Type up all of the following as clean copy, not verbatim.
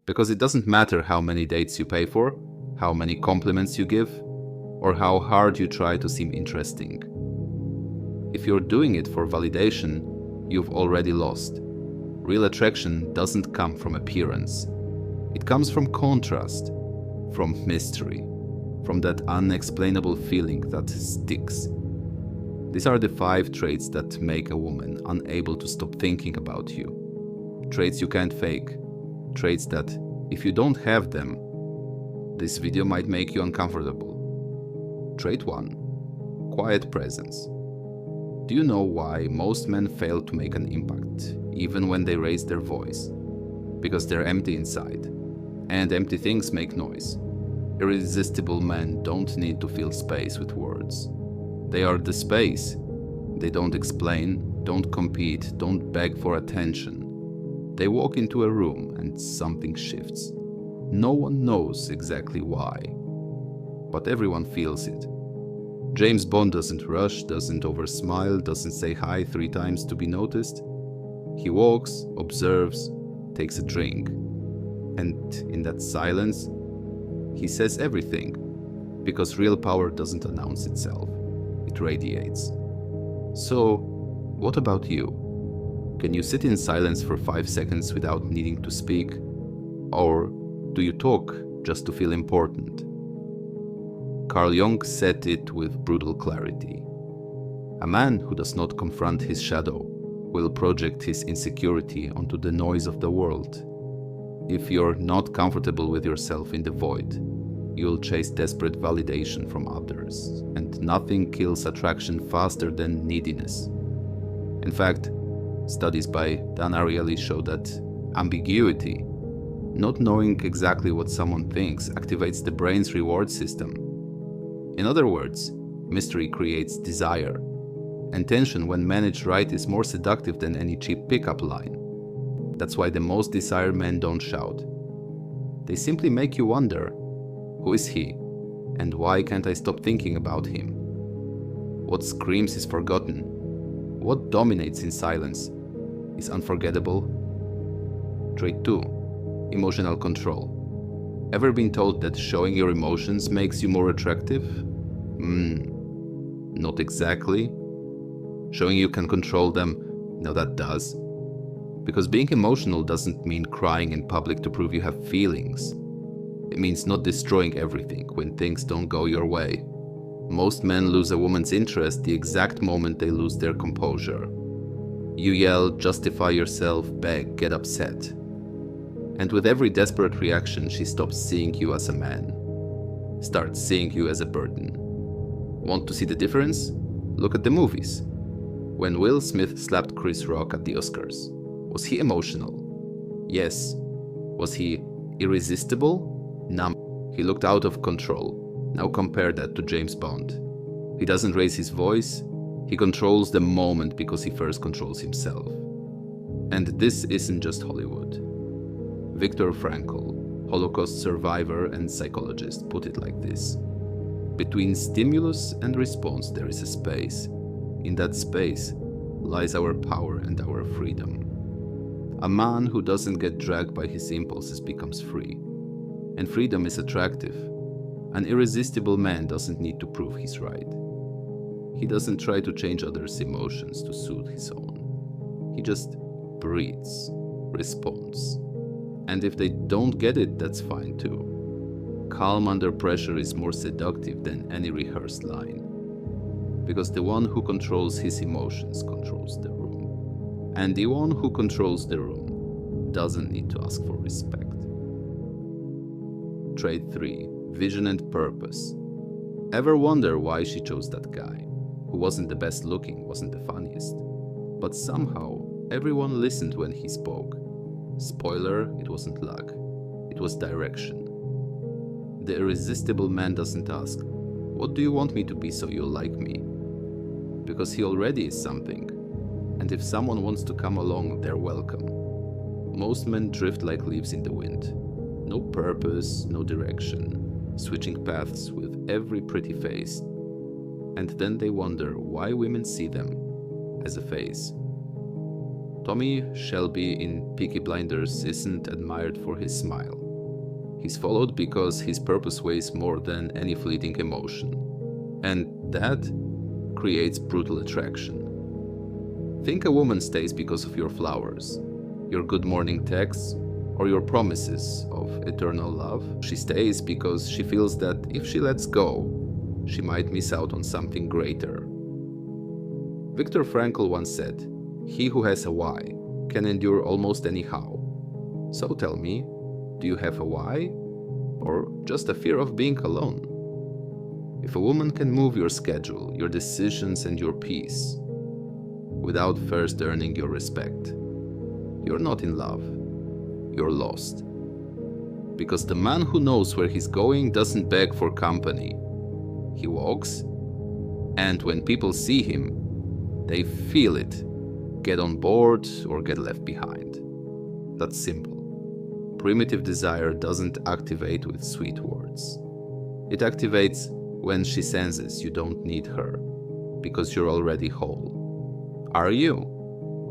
Because it doesn't matter how many dates you pay for, how many compliments you give, or how hard you try to seem interesting. If you're doing it for validation, you've already lost. Real attraction doesn't come from appearance. It comes from contrast, from mystery, from that unexplainable feeling that sticks. These are the 5 traits that make a woman unable to stop thinking about you. Traits you can't fake. Traits that, if you don't have them, this video might make you uncomfortable. Trait 1. Quiet presence. Do you know why most men fail to make an impact, even when they raise their voice? Because they're empty inside. And empty things make noise. Irresistible men don't need to fill space with words. They are the space. They don't explain, don't compete, don't beg for attention. They walk into a room and something shifts. No one knows exactly why, but everyone feels it. James Bond doesn't rush, doesn't oversmile, doesn't say hi 3 times to be noticed. He walks, observes, takes a drink. And in that silence, he says everything, because real power doesn't announce itself, it radiates. So, what about you? Can you sit in silence for 5 seconds without needing to speak? Or do you talk just to feel important? Carl Jung said it with brutal clarity. A man who does not confront his shadow will project his insecurity onto the noise of the world. If you're not comfortable with yourself in the void, you'll chase desperate validation from others, and nothing kills attraction faster than neediness. In fact, studies by Dan Ariely show that ambiguity, not knowing exactly what someone thinks, activates the brain's reward system. In other words, mystery creates desire, and tension, when managed right, is more seductive than any cheap pickup line. That's why the most desired men don't shout. They simply make you wonder, who is he, and why can't I stop thinking about him? What screams is forgotten? What dominates in silence is unforgettable? Trait 2. Emotional control. Ever been told that showing your emotions makes you more attractive? Not exactly. Showing you can control them, now that does. Because being emotional doesn't mean crying in public to prove you have feelings. It means not destroying everything when things don't go your way. Most men lose a woman's interest the exact moment they lose their composure. You yell, justify yourself, beg, get upset. And with every desperate reaction, she stops seeing you as a man. Starts seeing you as a burden. Want to see the difference? Look at the movies. When Will Smith slapped Chris Rock at the Oscars, was he emotional? Yes. Was he irresistible? Numb. He looked out of control. Now compare that to James Bond. He doesn't raise his voice. He controls the moment because he first controls himself. And this isn't just Hollywood. Viktor Frankl, Holocaust survivor and psychologist, put it like this. Between stimulus and response there is a space. In that space lies our power and our freedom. A man who doesn't get dragged by his impulses becomes free. And freedom is attractive. An irresistible man doesn't need to prove he's right. He doesn't try to change others' emotions to suit his own. He just breathes, responds. And if they don't get it, that's fine too. Calm under pressure is more seductive than any rehearsed line. Because the one who controls his emotions controls the room. And the one who controls the room doesn't need to ask for respect. Trait 3. Vision and purpose. Ever wonder why she chose that guy, who wasn't the best looking, wasn't the funniest? But somehow, everyone listened when he spoke. Spoiler, it wasn't luck. It was direction. The irresistible man doesn't ask, "What do you want me to be so you'll like me?" Because he already is something. And if someone wants to come along, they're welcome. Most men drift like leaves in the wind. No purpose, no direction, switching paths with every pretty face. And then they wonder why women see them as a phase. Tommy Shelby in Peaky Blinders isn't admired for his smile. He's followed because his purpose weighs more than any fleeting emotion. And that creates brutal attraction. Think a woman stays because of your flowers, your good morning texts, or your promises of eternal love. She stays because she feels that if she lets go, she might miss out on something greater. Viktor Frankl once said, "He who has a why can endure almost any how." So tell me, do you have a why? Or just a fear of being alone? If a woman can move your schedule, your decisions, and your peace without first earning your respect, you're not in love, you're lost. Because the man who knows where he's going doesn't beg for company. He walks, and when people see him, they feel it, get on board or get left behind. That's simple. Primitive desire doesn't activate with sweet words. It activates when she senses you don't need her, because you're already whole. Are you?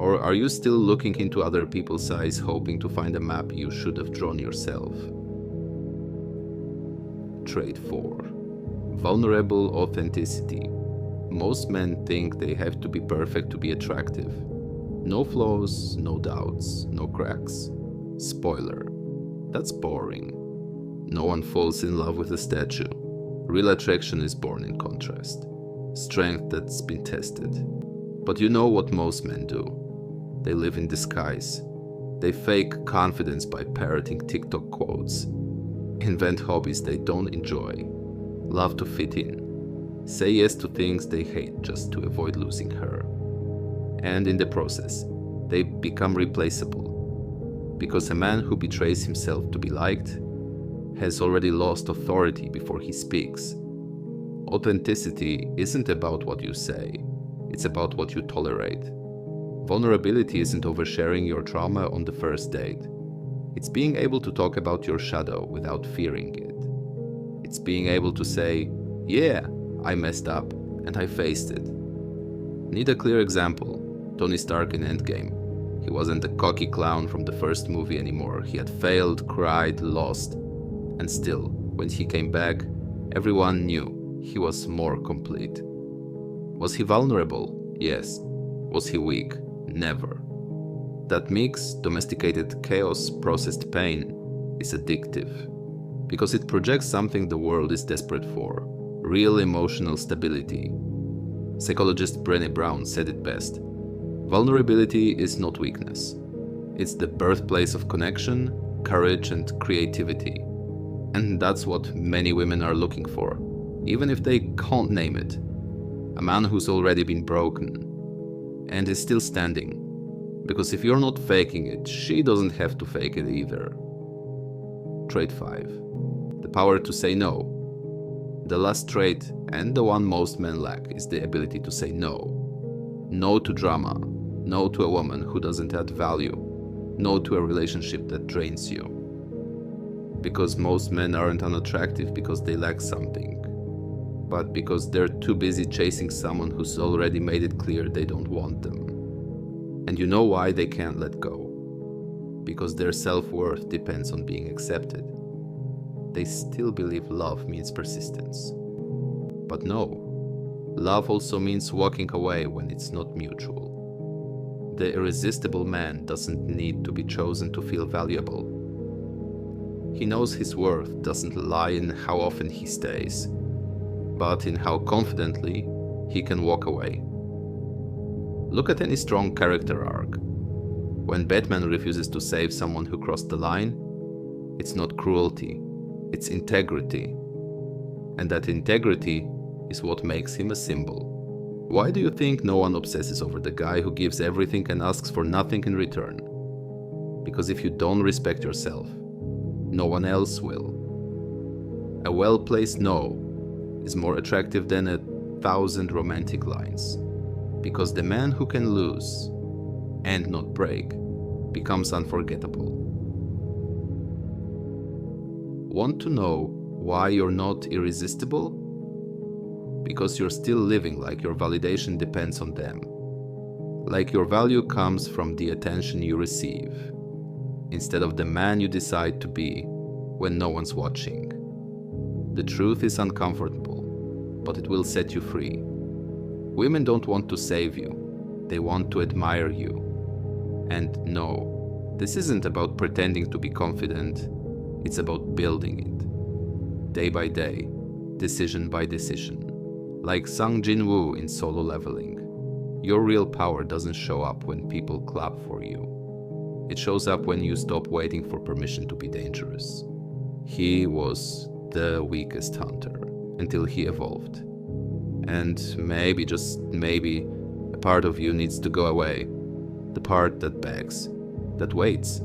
Or are you still looking into other people's eyes, hoping to find a map you should have drawn yourself? Trait 4. Vulnerable authenticity. Most men think they have to be perfect to be attractive. No flaws, no doubts, no cracks. Spoiler. That's boring. No one falls in love with a statue. Real attraction is born in contrast. Strength that's been tested. But you know what most men do. They live in disguise. They fake confidence by parroting TikTok quotes. Invent hobbies they don't enjoy. Love to fit in. Say yes to things they hate just to avoid losing her. And in the process, they become replaceable. Because a man who betrays himself to be liked has already lost authority before he speaks. Authenticity isn't about what you say, it's about what you tolerate. Vulnerability isn't oversharing your trauma on the first date. It's being able to talk about your shadow without fearing it. It's being able to say, "Yeah, I messed up, and I faced it." Need a clear example? Tony Stark in Endgame. He wasn't a cocky clown from the first movie anymore. He had failed, cried, lost. And still, when he came back, everyone knew he was more complete. Was he vulnerable? Yes. Was he weak? Never. That mix, domesticated chaos, processed pain, is addictive. Because it projects something the world is desperate for. Real emotional stability. Psychologist Brené Brown said it best. Vulnerability is not weakness. It's the birthplace of connection, courage, and creativity. And that's what many women are looking for, even if they can't name it. A man who's already been broken and is still standing. Because if you're not faking it, she doesn't have to fake it either. Trait 5. The power to say no. The last trait, and the one most men lack, is the ability to say no. No to drama. No to a woman who doesn't add value. No to a relationship that drains you. Because most men aren't unattractive because they lack something, but because they're too busy chasing someone who's already made it clear they don't want them. And you know why they can't let go? Because their self-worth depends on being accepted. They still believe love means persistence. But no, love also means walking away when it's not mutual. The irresistible man doesn't need to be chosen to feel valuable. He knows his worth doesn't lie in how often he stays, but in how confidently he can walk away. Look at any strong character arc. When Batman refuses to save someone who crossed the line, it's not cruelty, it's integrity. And that integrity is what makes him a symbol. Why do you think no one obsesses over the guy who gives everything and asks for nothing in return? Because if you don't respect yourself, no one else will. A well-placed no is more attractive than 1,000 romantic lines. Because the man who can lose and not break becomes unforgettable. Want to know why you're not irresistible? Because you're still living like your validation depends on them. Like your value comes from the attention you receive, instead of the man you decide to be when no one's watching. The truth is uncomfortable, but it will set you free. Women don't want to save you, they want to admire you. And no, this isn't about pretending to be confident, it's about building it. Day by day, decision by decision. Like Sung Jin-woo in Solo Leveling. Your real power doesn't show up when people clap for you. It shows up when you stop waiting for permission to be dangerous. He was the weakest hunter until he evolved. And maybe, just maybe, a part of you needs to go away. The part that begs, that waits,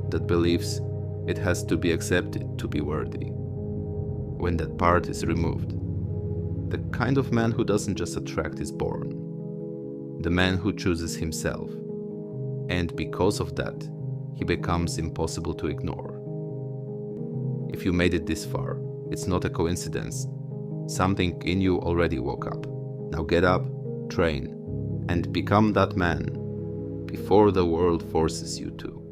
that believes it has to be accepted to be worthy. When that part is removed, the kind of man who doesn't just attract is born. The man who chooses himself. And because of that, he becomes impossible to ignore. If you made it this far, it's not a coincidence. Something in you already woke up. Now get up, train, and become that man before the world forces you to.